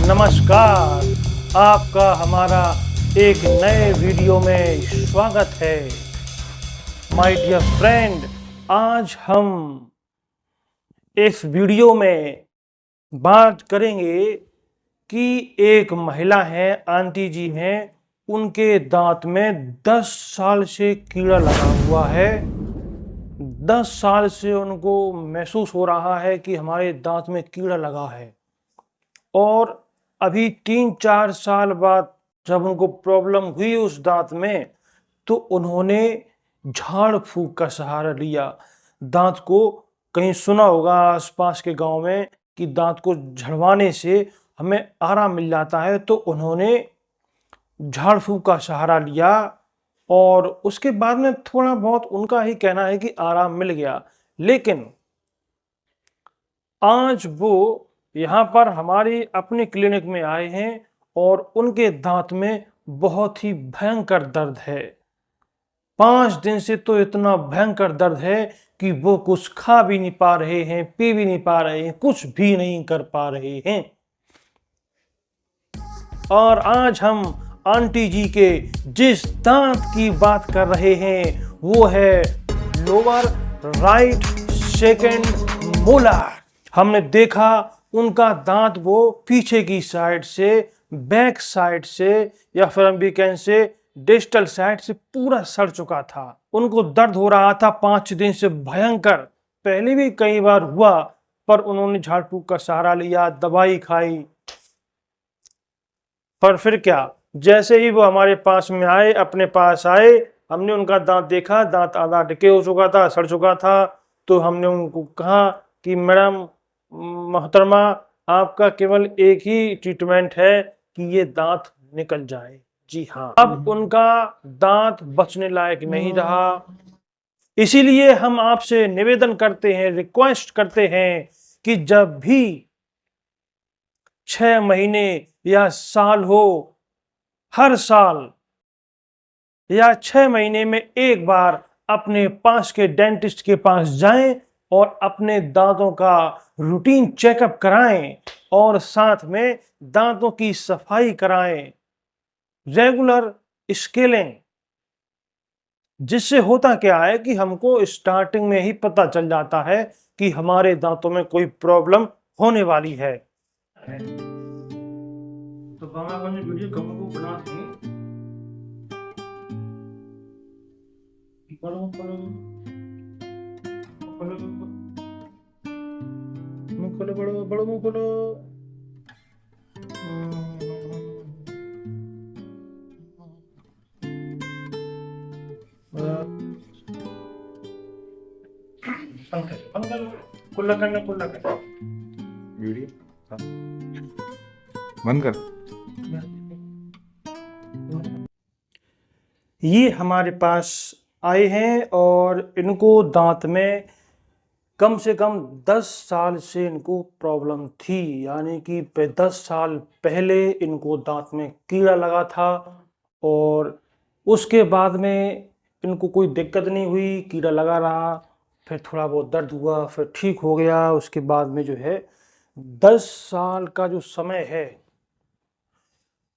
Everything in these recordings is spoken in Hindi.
नमस्कार, आपका हमारा एक नए वीडियो में स्वागत है। माय डियर फ्रेंड, आज हम इस वीडियो में बात करेंगे कि एक महिला है, आंटी जी हैं, उनके दांत में 10 साल से कीड़ा लगा हुआ है। 10 साल से उनको महसूस हो रहा है कि हमारे दांत में कीड़ा लगा है, और अभी 3-4 साल बाद जब उनको प्रॉब्लम हुई उस दांत में, तो उन्होंने झाड़ फूंक का सहारा लिया। दांत को, कहीं सुना होगा आसपास के गांव में कि दांत को झड़वाने से हमें आराम मिल जाता है, तो उन्होंने झाड़ फूंक का सहारा लिया और उसके बाद में थोड़ा बहुत उनका ही कहना है कि आराम मिल गया। लेकिन आज वो यहाँ पर हमारी अपनी क्लिनिक में आए हैं और उनके दांत में बहुत ही भयंकर दर्द है। 5 दिन से तो इतना भयंकर दर्द है कि वो कुछ खा भी नहीं पा रहे हैं, पी भी नहीं पा रहे हैं, कुछ भी नहीं कर पा रहे हैं। और आज हम आंटी जी के जिस दांत की बात कर रहे हैं वो है लोअर राइट सेकंड मोलर। हमने देखा उनका दांत वो पीछे की साइड से, बैक साइड से, या फिर हम भी कहें से डिस्टल साइड से पूरा सड़ चुका था। उनको दर्द हो रहा था 5 दिन से भयंकर। पहले भी कई बार हुआ, पर उन्होंने झाड़ फूंक का सहारा लिया, दवाई खाई, पर फिर क्या, जैसे ही वो हमारे पास में आए, अपने पास आए, हमने उनका दांत देखा, दांत आधा डिके हो चुका था, सड़ चुका था। तो हमने उनको कहा कि मैडम, मोहतरमा, आपका केवल एक ही ट्रीटमेंट है कि ये दांत निकल जाए। जी हाँ, अब उनका दांत बचने लायक नहीं रहा। इसीलिए हम आपसे निवेदन करते हैं, रिक्वेस्ट करते हैं कि जब भी 6 महीने या साल हो, हर साल या 6 महीने में एक बार अपने पास के डेंटिस्ट के पास जाएं और अपने दांतों का रूटीन चेकअप कराएं और साथ में दांतों की सफाई कराएं, रेगुलर स्केलिंग। जिससे होता क्या है कि हमको स्टार्टिंग में ही पता चल जाता है कि हमारे दांतों में कोई प्रॉब्लम होने वाली है। तो वीडियो कब को बनाते हैं, मुंह खोलो, बड़ो बड़ो मुंह खोलो। कुल्ला करना, कुल्ला करना। वीडियो बंद कर। ये हमारे पास आए हैं और इनको दांत में कम से कम 10 साल से इनको प्रॉब्लम थी, यानी कि 10 साल पहले इनको दांत में कीड़ा लगा था और उसके बाद में इनको कोई दिक्कत नहीं हुई, कीड़ा लगा रहा, फिर थोड़ा बहुत दर्द हुआ, फिर ठीक हो गया। उसके बाद में जो है 10 साल का जो समय है,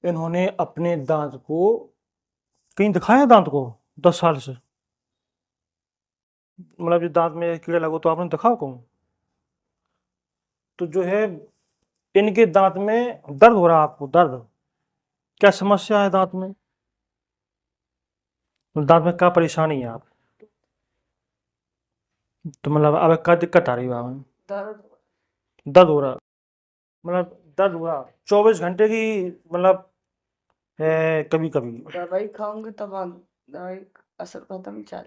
इन्होंने अपने दांत को कहीं दिखाया, दांत को 10 साल से, मतलब जो दांत में कीड़ा लगा तो आपने दिखाओ कहूँ, तो जो है इनके दांत में दर्द हो रहा है। आपको दर्द, क्या समस्या है दांत में? दांत में क्या परेशानी है आप, तो मतलब अब क्या दिक्कत आ रही है आप? दर्द हो रहा, मतलब दर्द हो रहा 24 घंटे की, मतलब है कभी कभी? दवाई खाऊंगी तब दवाई असर खत्म चल।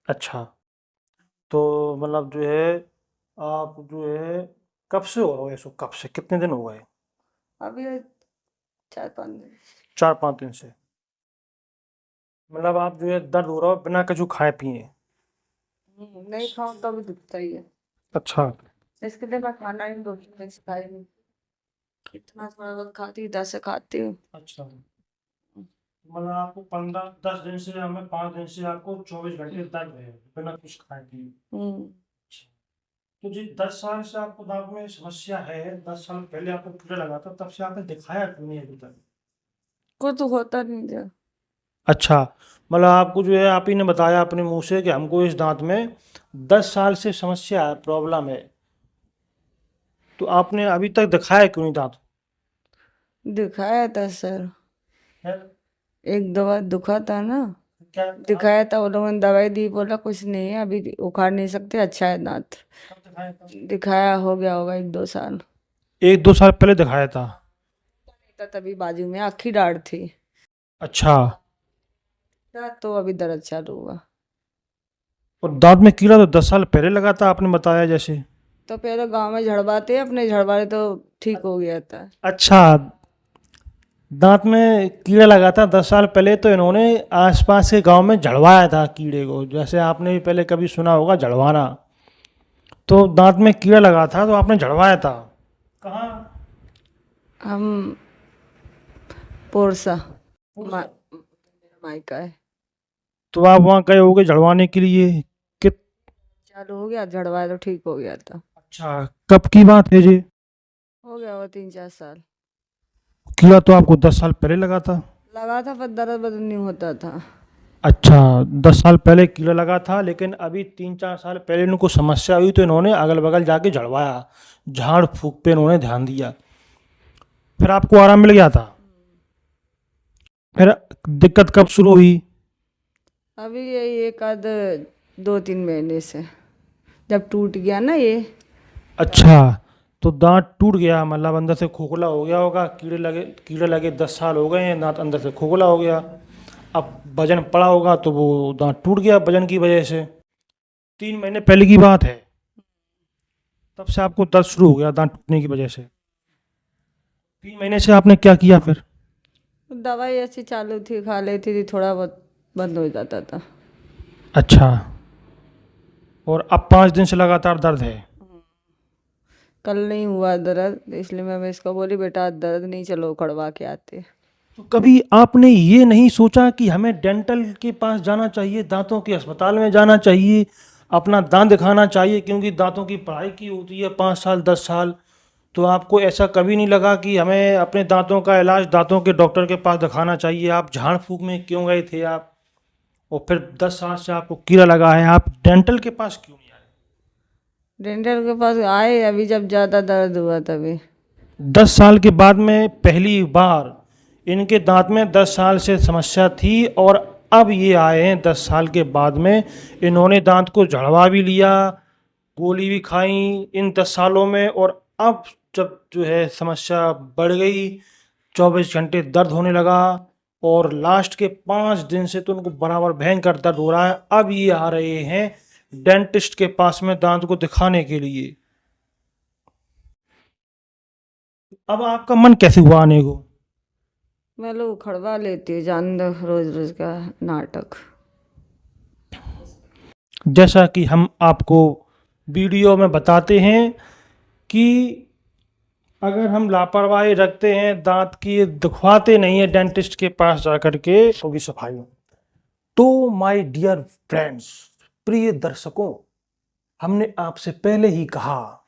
अच्छा, तो मतलब जो है आप जो है कब से हो रहा है, कब से, कितने दिन हो गए? अभी 4-5 दिन। 4-5 दिन से, मतलब आप जो है दर्द हो रहा हो बिना कुछ खाए पिए? नहीं खाऊं तो भी दुखता ही है। अच्छा, इसके लिए मैं खाना ही 2-3 दिन से खाई नहीं। इतना थोड़ा बहुत खाती, 10 से खाती हूँ। अच्छा, मतलब आपको 10 दिन से, हमें 5 दिन से आपको 24 घंटे दर्द है बिना कुछ खाए पिए? हम्म। अच्छा। तो जी 10 साल से आपको दांत में समस्या है, 10 साल पहले आपको कीड़ा लगा था, तब से आपने दिखाया क्यों नहीं अभी तक? को तो होता नहीं था। अच्छा, मतलब आपको जो है आप ही ने बताया अपने मुंह से कि हमको इस दांत में 10 साल से समस्या है, प्रॉब्लम है। तो आपने अभी तक दिखाया क्यों नहीं दांत? दिखाया था सर, है? एक दवा दुखा था ना, क्या दिखाया था, वो लोगों ने दवाई दी, बोला कुछ नहीं है, अभी उखाड़ नहीं सकते, अच्छा है दांत। कब दिखाया था? दिखाया हो गया होगा 1-2 साल। 1-2 साल पहले दिखाया था। नहीं था तभी, बाजू में आखी डाढ़ थी, अच्छा, तो अभी दर्द चालू हुआ। और दांत में कीड़ा तो 10 साल पहले लगा था आपने बताया जैसे। तो पहले गांव में झड़वाते, अपने झड़वाए तो ठीक हो गया था। अच्छा, दांत में कीड़ा लगा था 10 साल पहले, तो इन्होंने आसपास के गांव में झड़वाया था कीड़े को, जैसे आपने भी पहले कभी सुना होगा झड़वाना। तो दांत में कीड़ा लगा था तो आपने झड़वाया था। कहाँ? हम पोरसा, मा, मायका है। तो आप वहाँ गए होगे झड़वाने के लिए कि? चालू हो गया, झड़वाया तो ठीक हो गया था। अच्छा, कब की बात है जी? हो गया वो 3-4 साल। कीड़ा तो आपको 10 साल पहले लगा था। लगा था, पर दर्द बदल नहीं होता था। अच्छा, 10 साल पहले कीड़ा लगा था, लेकिन अभी 3-4 साल पहले इनको समस्या हुई तो इन्होंने अगल बगल जाके झड़वाया, झाड़ फूक पे इन्होंने ध्यान दिया, फिर आपको आराम मिल गया था। फिर दिक्कत कब शुरू हुई? अभी यही 1-2-3 महीने से, जब टूट गया ना ये। अच्छा, तो दांत टूट गया मतलब अंदर से खोखला हो गया होगा, कीड़े लगे 10 साल हो गए हैं, दांत अंदर से खोखला हो गया। अब वजन पड़ा होगा तो वो दांत टूट गया वजन की वजह से। 3 महीने पहले की बात है, तब से आपको दर्द शुरू हो गया दांत टूटने की वजह से। 3 महीने से आपने क्या किया फिर? दवाई ऐसी चालू थी, खा लेती थी, थोड़ा बहुत बंद हो जाता था। अच्छा, और अब 5 दिन से लगातार दर्द है? कल नहीं हुआ दर्द, इसलिए मैं इसको बोली बेटा दर्द नहीं, चलो उखड़वा के आते। तो कभी आपने ये नहीं सोचा कि हमें डेंटल के पास जाना चाहिए, दांतों के अस्पताल में जाना चाहिए, अपना दांत दिखाना चाहिए, क्योंकि दांतों की पढ़ाई की होती है 5 साल 10 साल। तो आपको ऐसा कभी नहीं लगा कि हमें अपने दांतों का इलाज दांतों के डॉक्टर के पास दिखाना चाहिए? आप झाड़ फूक में क्यों गए थे आप? और फिर 10 साल से आपको कीड़ा लगा है, आप डेंटल के पास क्यों नहीं आए? डेंटल के पास आए अभी जब ज़्यादा दर्द हुआ तभी। 10 साल के बाद में पहली बार इनके दांत में 10 साल से समस्या थी, और अब ये आए हैं 10 साल के बाद में, इन्होंने दांत को झड़वा भी लिया, गोली भी खाई इन 10 सालों में, और अब जब जो है समस्या बढ़ गई, 24 घंटे दर्द होने लगा, और लास्ट के 5 दिन से तो उनको बराबर भयंकर दर्द हो रहा है। अब ये आ रहे हैं डेंटिस्ट के पास में दांत को दिखाने के लिए। अब आपका मन कैसे हुआ आने को? मैं लोग उखड़वा लेती हूँ, जान दो, रोज रोज का नाटक। जैसा कि हम आपको वीडियो में बताते हैं कि अगर हम लापरवाही रखते हैं, दांत की दिखवाते नहीं है डेंटिस्ट के पास जा कर के होगी सफाई, तो माय डियर फ्रेंड्स, प्रिय दर्शकों, हमने आपसे पहले ही कहा,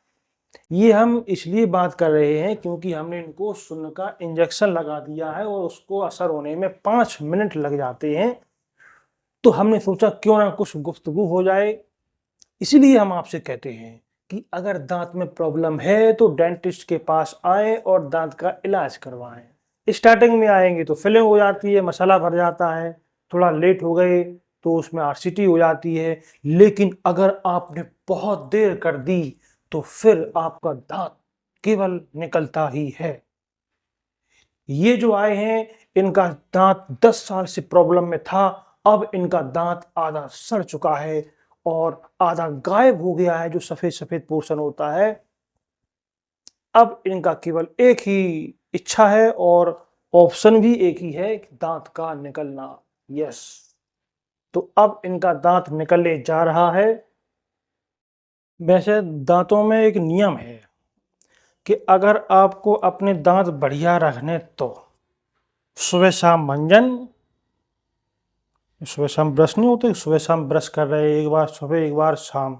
ये हम इसलिए बात कर रहे हैं क्योंकि हमने इनको सुन्न का इंजेक्शन लगा दिया है और उसको असर होने में 5 मिनट लग जाते हैं। तो हमने सोचा क्यों ना कुछ गुफ्तगू हो जाए, इसीलिए हम आपसे कहते हैं कि अगर दांत में प्रॉब्लम है तो डेंटिस्ट के पास आएं और दांत का इलाज करवाएं। स्टार्टिंग में आएंगे तो फिलिंग हो जाती है, मसाला भर जाता है, थोड़ा लेट हो गए तो उसमें आरसीटी हो जाती है, लेकिन अगर आपने बहुत देर कर दी तो फिर आपका दांत केवल निकलता ही है। ये जो आए हैं इनका दांत 10 साल से प्रॉब्लम में था, अब इनका दांत आधा सड़ चुका है और आधा गायब हो गया है, जो सफेद सफेद पोर्शन होता है। अब इनका केवल एक ही इच्छा है और ऑप्शन भी एक ही है, दांत का निकलना। यस, तो अब इनका दांत निकलने जा रहा है। वैसे दांतों में एक नियम है कि अगर आपको अपने दांत बढ़िया रखने तो सुबह शाम मंजन, सुबह शाम ब्रश नहीं होते, सुबह शाम ब्रश कर रहे हैं, एक बार सुबह एक बार शाम,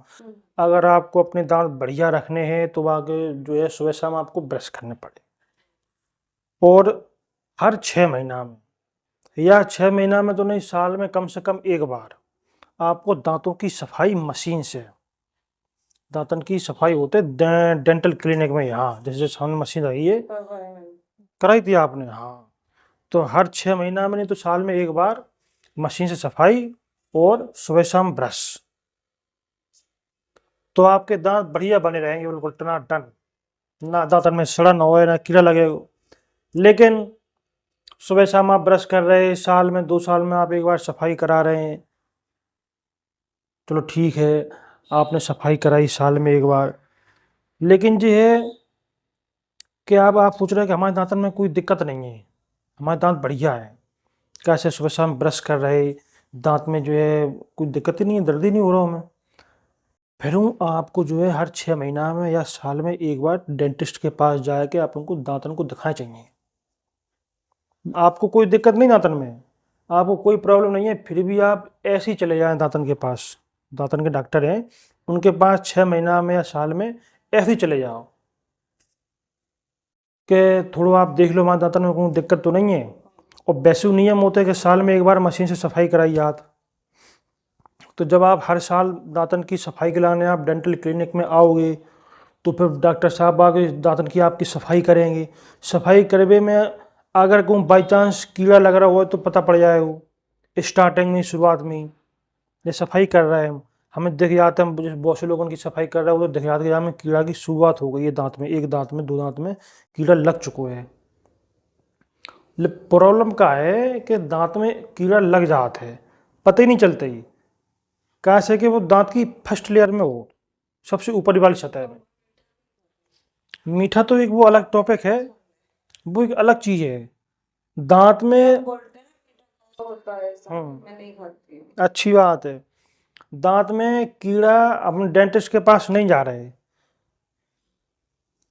अगर आपको अपने दांत बढ़िया रखने हैं तो आगे जो है सुबह शाम आपको ब्रश करने पड़े, और हर 6 महीना में, या 6 महीना में तो नहीं, साल में कम से कम एक बार आपको दांतों की सफाई मशीन से, दांतन की सफाई होते डेंटल क्लिनिक में, यहाँ जैसे सामने मशीन रही है, कराई थी आपने? हाँ। तो हर 6 महीना में नहीं तो साल में एक बार मशीन से सफाई और सुबह शाम ब्रश, तो आपके दांत बढ़िया बने रहेंगे, बिल्कुल टनाटन, ना दांतन में सड़न हो ना कीड़ा लगे। लेकिन सुबह शाम आप ब्रश कर रहे हैं, साल में 2 साल में आप एक बार सफाई करा रहे हैं, चलो ठीक है, आपने सफाई कराई साल में एक बार, लेकिन जो है कि अब आप सोच रहे हैं कि हमारे दांतन में कोई दिक्कत नहीं है, हमारे दांत बढ़िया है, कैसे सुबह शाम ब्रश कर रहे, दांत में जो है कोई दिक्कत ही नहीं है, दर्द ही नहीं हो रहा हमें, फिर आपको जो है हर 6 महीना में या साल में एक बार डेंटिस्ट के पास जाके आप उनको दांतन को दिखाना चाहिए। आपको कोई दिक्कत नहीं दांतन में, आपको कोई प्रॉब्लम नहीं है, फिर भी आप ऐसे ही चले जाएं दांतन के पास, दांतन के डॉक्टर हैं उनके पास 6 महीना में या साल में ऐसे ही चले जाओ कि थोड़ा आप देख लो हमारे दांतन में कोई दिक्कत तो नहीं है। और वैसे नियम होते हैं कि साल में एक बार मशीन से सफाई कराई जात, तो जब आप हर साल दांतन की सफाई के लाने आप डेंटल क्लिनिक में आओगे तो फिर डॉक्टर साहब आगे दांतन की आपकी सफाई करेंगे, सफाई करवे में अगर कोई बाई चांस कीड़ा लग रहा हो तो पता पड़ जाएगा स्टार्टिंग में, शुरुआत में ये सफाई कर रहे हैं हमें दिख जाता है, हम बहुत से लोगों की सफाई कर रहे हो तो दिख जाता है कि हमें कीड़ा की शुरुआत हो गई है, दांत में, एक दांत में, 2 दांत में कीड़ा लग चुका है। प्रॉब्लम का है कि दांत में कीड़ा लग जाता है, पता ही नहीं चलता ही, कैसे कि वो दांत की फर्स्ट लेयर में हो, सबसे ऊपरी वाली सतह में। मीठा तो एक वो अलग टॉपिक है, वो एक अलग चीज है। दांत में मैं नहीं खाती। अच्छी बात है, दांत में कीड़ा अपने डेंटिस्ट के पास नहीं जा रहे,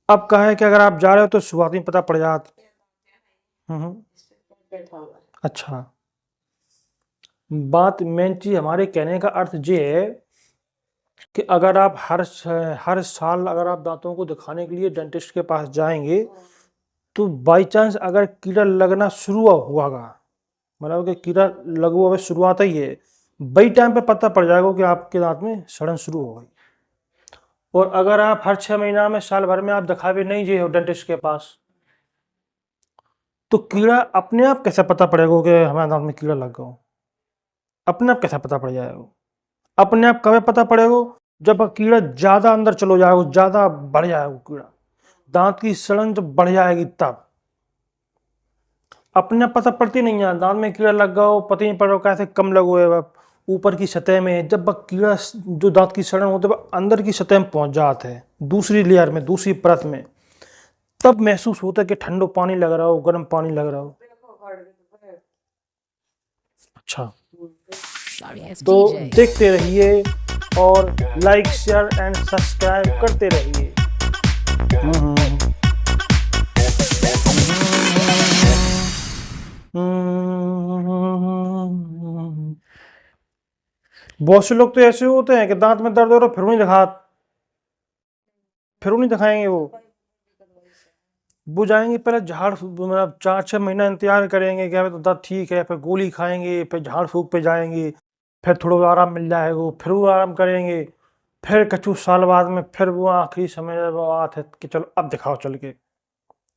अब कहा है कि अगर आप जा रहे हो तो शुरुआत में पता पड़ जात। अच्छा, बात मेन चीज हमारे कहने का अर्थ ये है कि अगर आप हर साल अगर आप दांतों को दिखाने के लिए डेंटिस्ट के पास जाएंगे तो बाई चांस अगर कीड़ा लगना शुरू हुआगा, मतलब कि कीड़ा लगो अभी शुरुआत ही है, वही टाइम पे पता पड़ जाएगा कि आपके दांत में सड़न शुरू हो गई। और अगर आप हर 6 महीना में, साल भर में आप दिखावे नहीं गए हो डेंटिस्ट के पास, तो कीड़ा अपने आप कैसे पता पड़ेगा कि हमारे दांत में कीड़ा लग गया? अपने आप कैसे पता पड़ जाएगा? अपने आप कब पता पड़ेगा? जब कीड़ा ज्यादा अंदर चलो जाएगा, ज्यादा बढ़ जाएगा कीड़ा, दांत की सड़न जब बढ़ जाएगी तब। अपने आप पता पड़ती नहीं है, दांत में कीड़ा लग गया हो पता ही नहीं पड़ रहा कैसे कम लगो है, ऊपर की सतह में जब कीड़ा जो दांत की सड़न होती है अंदर की सतह में पहुंच जाता है, दूसरी लेयर में, दूसरी परत में, तब महसूस होता है कि ठंडो पानी लग रहा हो, गर्म पानी लग रहा हो। अच्छा, तो देखते रहिए और लाइक, शेयर एंड सब्सक्राइब करते रहिए। बहुत से लोग तो ऐसे होते हैं कि दांत में दर्द हो रहा फिर नहीं दिखाएंगे, वो जाएंगे पहले झाड़, मतलब 4-6 महीना इंतजार करेंगे कि तो दर्द ठीक है, फिर गोली खाएंगे, फिर झाड़ फूक पे जाएंगे, फिर थोड़ा आराम मिल जाएगा, फिर वो आराम करेंगे, फिर कछु साल बाद में फिर वो आखिरी समय वो आते कि चलो अब दिखाओ चल के,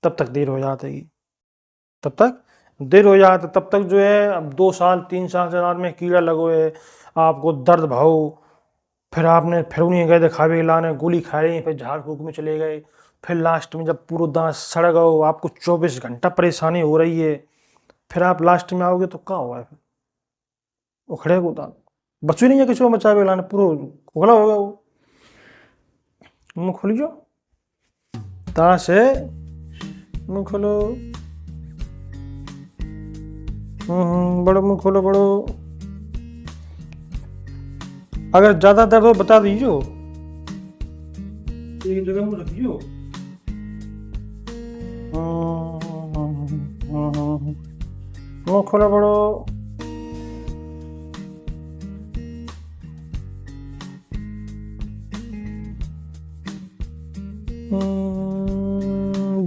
तब तक देर हो जाती, तब तक जो है अब 2 साल 3 साल से दांत में कीड़ा लगो है, आपको दर्द भाव, फिर आपने फिर उन्हीं गए दिखावे लाने, गोली खाई, फिर झाड़ फूक में चले गए, फिर लास्ट में जब पूरा दांत सड़ गओ, आपको 24 घंटा परेशानी हो रही है, फिर आप लास्ट में आओगे तो क्या हुआ है? फिर उखड़े को दांत बचू ही नहीं है, किसी को बचावे लाने, पूरा उखड़ा हो गया वो। मुँह खोलियो, ता से मुँह खोलो, बड़ो मुँह खोलो, बड़ो। अगर ज्यादा दर्द हो बता दीजिए, एक जगह में रखियो। मुँह खोलो, बड़ो।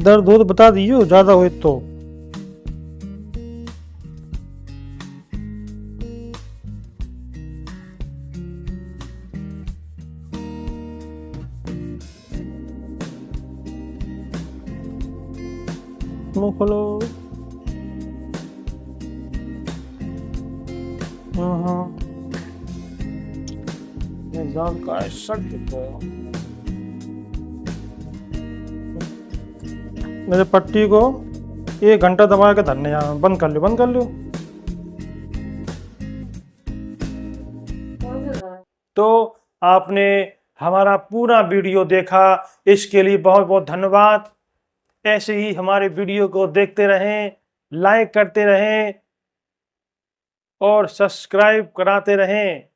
दर्द हो तो बता दियो, ज्यादा हो तो। मुंह खोलो। निजाम का सख्त मेरे पट्टी को 1 घंटा दबा के धरने यहाँ बंद कर लो, बंद कर लो। तो आपने हमारा पूरा वीडियो देखा, इसके लिए बहुत बहुत धन्यवाद। ऐसे ही हमारे वीडियो को देखते रहें, लाइक करते रहें और सब्सक्राइब कराते रहें।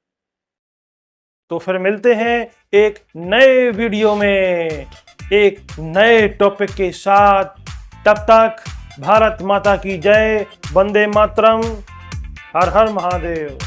तो फिर मिलते हैं एक नए वीडियो में एक नए टॉपिक के साथ। तब तक भारत माता की जय, वंदे मातरम, हर हर महादेव।